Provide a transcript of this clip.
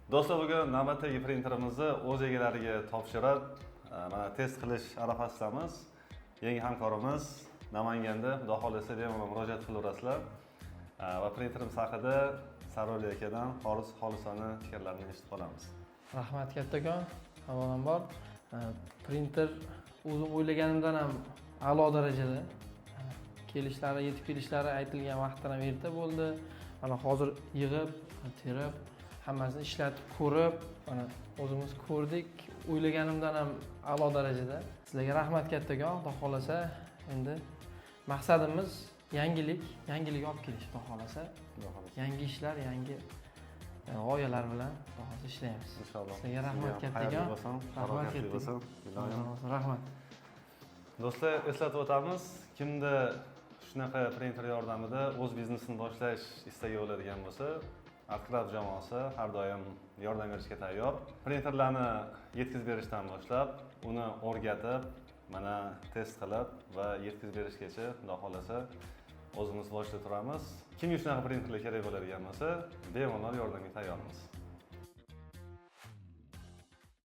Do'stlar, bugun navbatdagi printerimizni o'z egalariga topshirib, mana test qilish arafasidamiz. Yangi hamkorimiz Namanganda, xudo xolasa bemalol murojaat qilaverasizlar. Va printerimiz haqida Saroli akadan xolisona fikrlarini eshitib qolamiz. Rahmat kattakon. Avvalambor printer o'zim o'ylaganimdan ham a'lo darajada kelishlari, yetib kelishlari aytilgan vaqtdan ham erta bo'ldi. Mana hozir yig'ib, terib, hammasini ishlatib ko'rib, mana o'zimiz ko'rdik. O'ylaganimdan ham a'lo darajada. Sizlarga rahmat kattakon. Xudo xolasa endi maqsadimiz yangilik olib kelish, xudo xolasa. Yangi ishlar, yangi g'oyalar bilan ishlaymiz. Inshaalloh. Sizlarga rahmat kattakon. Rahmat. Do'stlar, eslatib o'tamiz, kimda shunaqa printer yordamida o'z biznesini boshlash istagi bo'ladigan bo'lsa, Artcraft jamoasi har doim yordam berishga tayyor. Printerlarni yetkazib berishdan boshlab, uni o'rgatib, mana test qilib va yetkazib berishgacha, xudo xolasa, o'zimiz boshida turamiz. Kimga shunaqa printerlar kerak bo'ladigan bo'lsa, bemalol yordamga tayyormiz.